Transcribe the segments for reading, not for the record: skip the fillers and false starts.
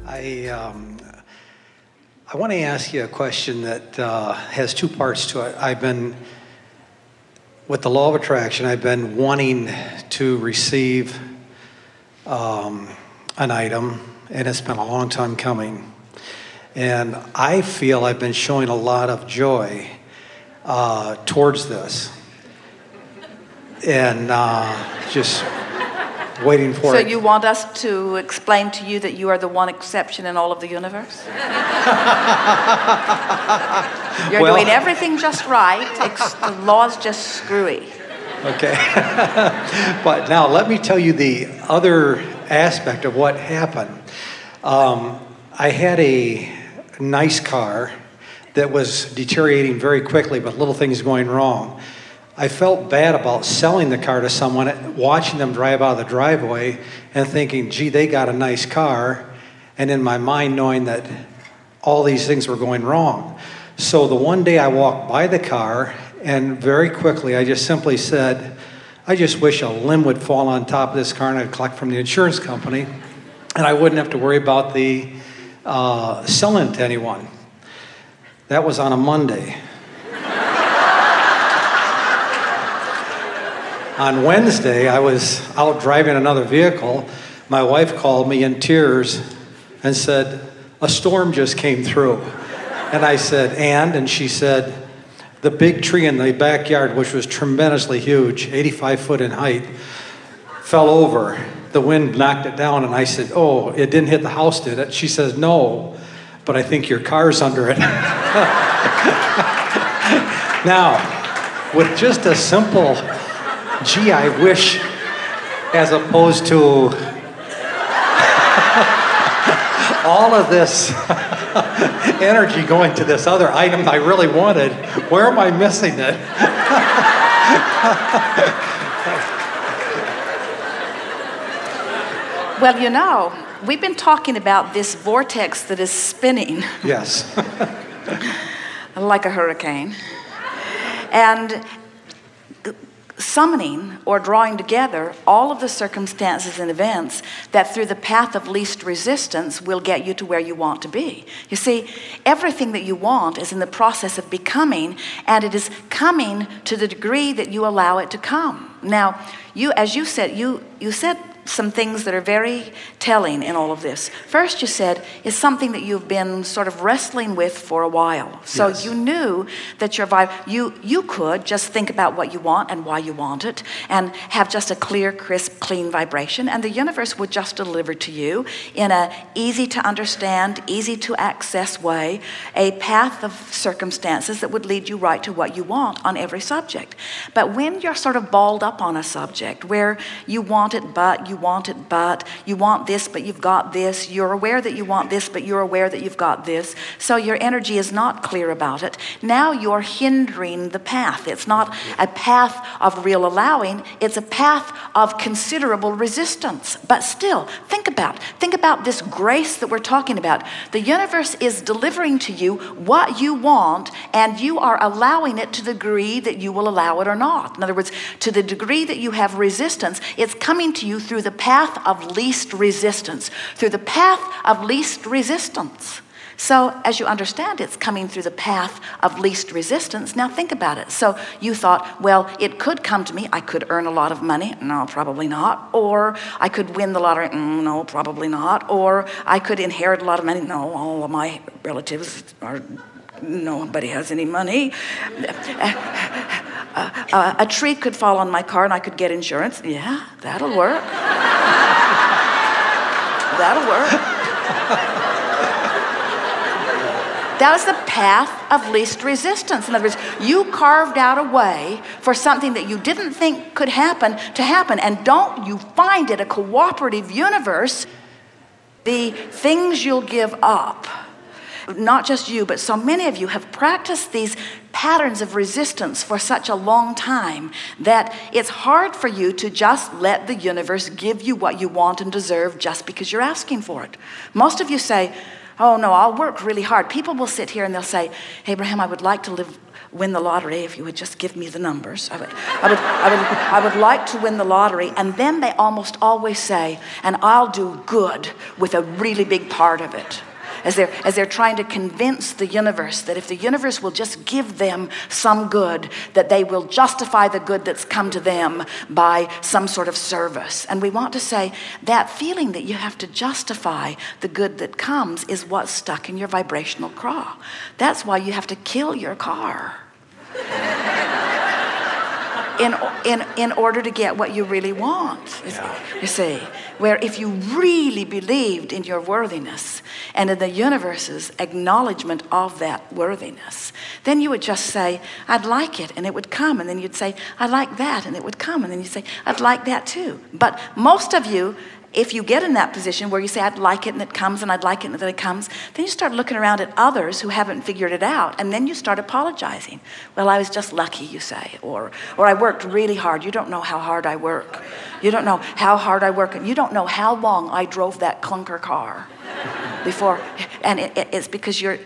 I want to ask you a question that has two parts to it. With the law of attraction, I've been wanting to receive an item, and it's been a long time coming. And I feel I've been showing a lot of joy towards this. And just waiting for it. So you want us to explain to you that you are the one exception in all of the universe? You're doing everything just right. The law's just screwy. Okay. But now let me tell you the other aspect of what happened. I had a nice car that was deteriorating very quickly, but little things going wrong. I felt bad about selling the car to someone, watching them drive out of the driveway and thinking, gee, they got a nice car. And in my mind, knowing that all these things were going wrong. So the one day I walked by the car, and very quickly I just simply said, I just wish a limb would fall on top of this car and I'd collect from the insurance company, and I wouldn't have to worry about the selling it to anyone. That was on a Monday. On Wednesday, I was out driving another vehicle. My wife called me in tears and said, a storm just came through. And I said, and she said, the big tree in the backyard, which was tremendously huge, 85 foot in height, fell over. The wind knocked it down, and I said, oh, it didn't hit the house, did it? She says, no, but I think your car's under it. Now, with just a simple, gee, I wish, as opposed to all of this energy going to this other item I really wanted, where am I missing it? Well, you know, we've been talking about this vortex that is spinning. Yes. Like a hurricane. And summoning or drawing together all of the circumstances and events that through the path of least resistance will get you to where you want to be. You see, everything that you want is in the process of becoming, and it is coming to the degree that you allow it to come. Now, as you said, you said some things that are very telling in all of this. First, you said, it's something that you've been sort of wrestling with for a while. So yes. You knew that you could just think about what you want and why you want it and have just a clear, crisp, clean vibration, and the universe would just deliver to you in a easy to understand, easy to access way, a path of circumstances that would lead you right to what you want on every subject. But when you're sort of balled up on a subject where you want it, but you want this, but you've got this, you're aware that you want this, but you're aware that you've got this, so your energy is not clear about it. Now you're hindering the path. It's not a path of real allowing, it's a path of considerable resistance. But still, think about this grace that we're talking about. The universe is delivering to you what you want, and you are allowing it to the degree that you will allow it or not. In other words, to the degree that you have resistance, it's coming to you through the path of least resistance. Through the path of least resistance. So as you understand, it's coming through the path of least resistance. Now think about it. So you thought, well, it could come to me. I could earn a lot of money. No, probably not. Or I could win the lottery. No, probably not. Or I could inherit a lot of money. No, all of my relatives are... Nobody has any money. A tree could fall on my car and I could get insurance. Yeah, that'll work. That'll work. That was the path of least resistance. In other words, you carved out a way for something that you didn't think could happen to happen. And don't you find it a cooperative universe? The things you'll give up, not just you, but so many of you have practiced these patterns of resistance for such a long time that it's hard for you to just let the universe give you what you want and deserve just because you're asking for it. Most of you say, Oh no, I'll work really hard. People will sit here and they'll say, Abraham, I would like to win the lottery if you would just give me the numbers. I would like to win the lottery. And then they almost always say, and I'll do good with a really big part of it. As they're trying to convince the universe that if the universe will just give them some good, that they will justify the good that's come to them by some sort of service. And we want to say that feeling that you have to justify the good that comes is what's stuck in your vibrational craw. That's why you have to kill your car in order to get what you really want, you see. Where if you really believed in your worthiness and in the universe's acknowledgement of that worthiness, then you would just say, I'd like it, and it would come. And then you'd say, I'd like that, and it would come. And then you'd say, I'd like that too. But most of you, if you get in that position where you say, I'd like it, and it comes, and I'd like it, and then it comes, then you start looking around at others who haven't figured it out, and then you start apologizing. Well, I was just lucky, you say, or I worked really hard. You don't know how hard I work. You don't know how hard I work, and you don't know how long I drove that clunker car before. And it's because you're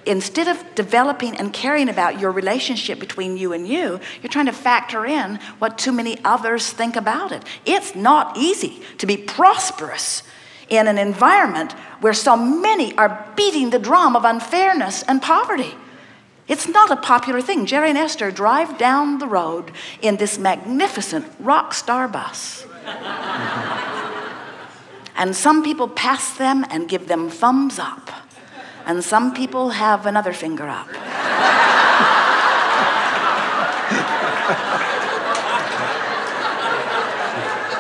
instead of developing and caring about your relationship between you and you're trying to factor in what too many others think about it. It's not easy to be prosperous in an environment where so many are beating the drum of unfairness and poverty. It's not a popular thing. Jerry and Esther drive down the road in this magnificent rock star bus. And some people pass them and give them thumbs up. And some people have another finger up.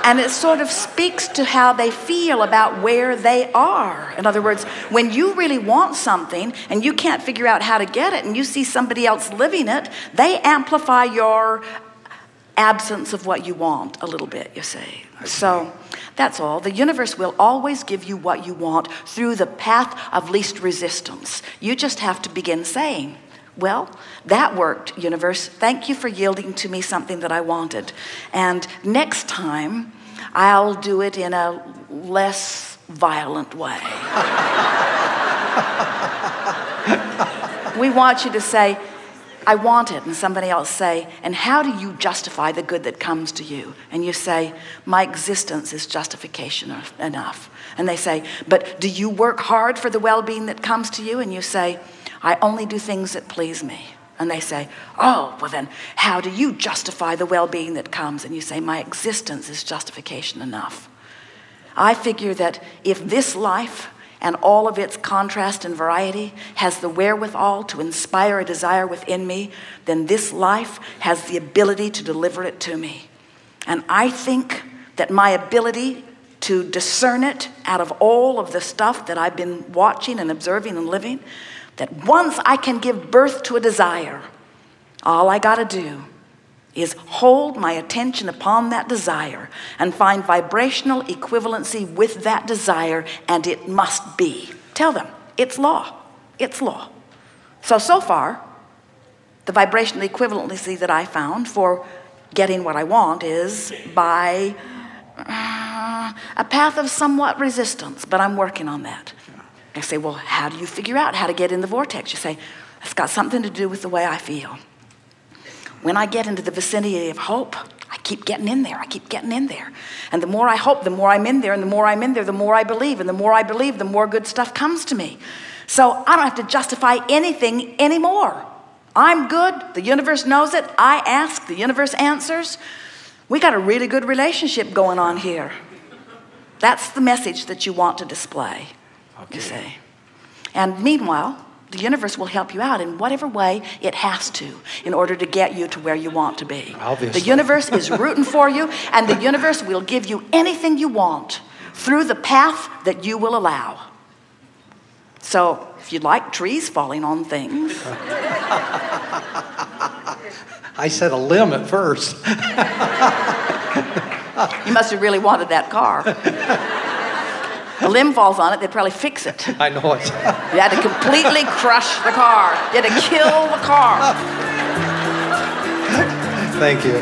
And it sort of speaks to how they feel about where they are. In other words, when you really want something and you can't figure out how to get it and you see somebody else living it, they amplify your absence of what you want a little bit, you see. So that's all. The universe will always give you what you want through the path of least resistance. You just have to begin saying, well, that worked, universe. Thank you for yielding to me something that I wanted. And next time, I'll do it in a less violent way. We want you to say, I want it, and somebody else say, and how do you justify the good that comes to you? And you say, my existence is justification enough. And they say, but do you work hard for the well-being that comes to you? And you say, I only do things that please me. And they say, oh, well then, how do you justify the well-being that comes? And you say, my existence is justification enough. I figure that if this life and all of its contrast and variety has the wherewithal to inspire a desire within me, then this life has the ability to deliver it to me. And I think that my ability to discern it out of all of the stuff that I've been watching and observing and living, that once I can give birth to a desire, all I gotta do is hold my attention upon that desire and find vibrational equivalency with that desire, and it must be. Tell them, it's law. It's law. So far, the vibrational equivalency that I found for getting what I want is by a path of somewhat resistance, but I'm working on that. I say, well, how do you figure out how to get in the vortex? You say, it's got something to do with the way I feel. When I get into the vicinity of hope, I keep getting in there. I keep getting in there. And the more I hope, the more I'm in there. And the more I'm in there, the more I believe. And the more I believe, the more good stuff comes to me. So I don't have to justify anything anymore. I'm good. The universe knows it. I ask. The universe answers. We got a really good relationship going on here. That's the message that you want to display. Okay. You see. And meanwhile, the universe will help you out in whatever way it has to in order to get you to where you want to be. Obviously. The universe is rooting for you, and the universe will give you anything you want through the path that you will allow. So if you like trees falling on things. I said a limb at first. You must have really wanted that car. A limb falls on it, they'd probably fix it. I know it. You had to completely crush the car. You had to kill the car. Thank you.